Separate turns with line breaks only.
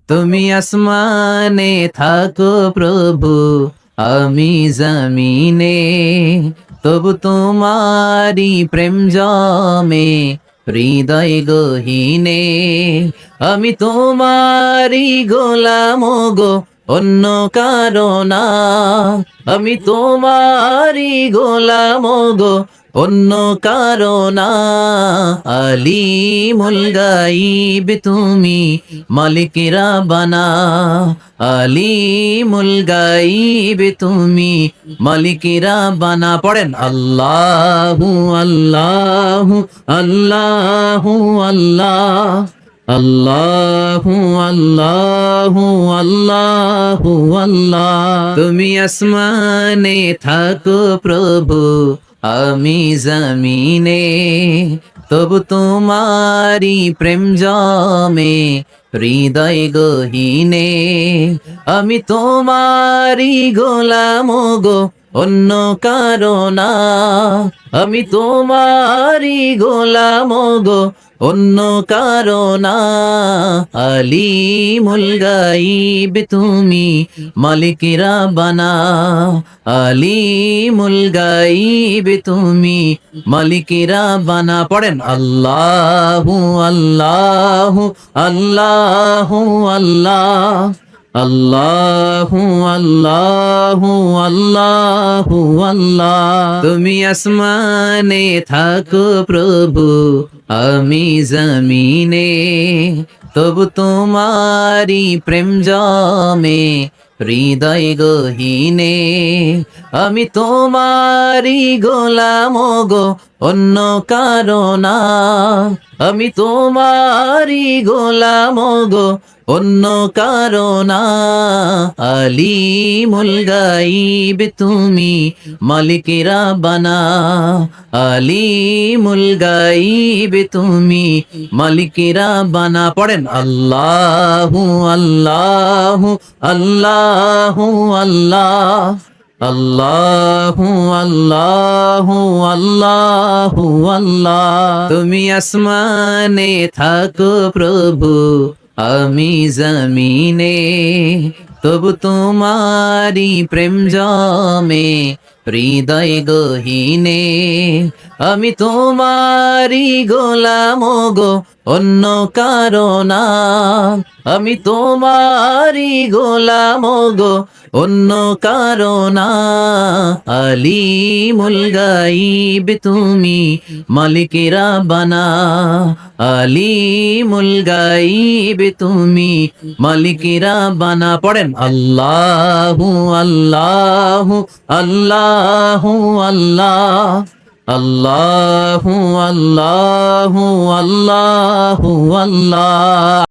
তুমি আসমানে থাকো প্রভু, আমি জমিনে, তবু তোমারি প্রেম জমে হৃদয় গহীনে। আমি তোমারি গোলাম গো, অন্য কারো না। আমি তোমারি গোলাম গো, অন্য কারো না। আলিমুল গাইব তুমি, মালিকেরা বানা। আলিমুল গাইব তুমি, মালিকেরা বানা। পড়েন আল্লাহু আল্লাহু আল্লাহু আল্লাহ, আল্লাহু আল্লাহু আল্লাহু আল্লাহ। তুমি আসমানে থাকো প্রভু, আমি জমিনে, তবু তোমারি প্রেম জমে হৃদয় গহীনে। আমি তোমারি গোলাম গো, অন্য কারো না। আমি তোমারি গোলাম গো, অন্য কারো না। আলিমুল গাইব তুমি, মালিকেরা বানা। আলিমুল গাইব তুমি, মালিকেরা বানা। পড়েন আল্লাহু আল্লাহু আল্লাহু আল্লাহ, আল্লাহু আল্লাহু আল্লাহু আল্লাহ। তুমি আসমানে থাকো প্রভু, আমি জমিনে, তবু তোমারি প্রেম জমে হৃদয় গহীনে। আমি তোমারি গোলাম গো, অন্য কারো না। আমি তোমারি গোলাম গো, অন্য কারো না। আলিমুল গাইব তুমি, মালিকেরা বানা। আলিমুল গাইব তুমি, মালিকেরা বানা। পড়েন আল্লাহু আল্লাহু আল্লাহু আল্লাহ, আল্লাহু আল্লাহু আল্লাহু আল্লাহ। তুমি আসমানে থাকো প্রভু, আমি জমিনে, তবু তোমারি প্রেম জমে হৃদয় গহীনে। আমি তোমারি গোলাম গো, অন্য কারো না। আমি তোমারি গোলাম গো, অন্য কারো না। আলিমুল গাইব তুমি, মালিকেরা বানা। আলিমুল গাইব তুমি, মালিকেরা বানা। পড়েন আল্লাহু আল্লাহু আল্লাহু আল্লাহ, আল্লাহু আল্লাহু আল্লাহু আল্লাহ।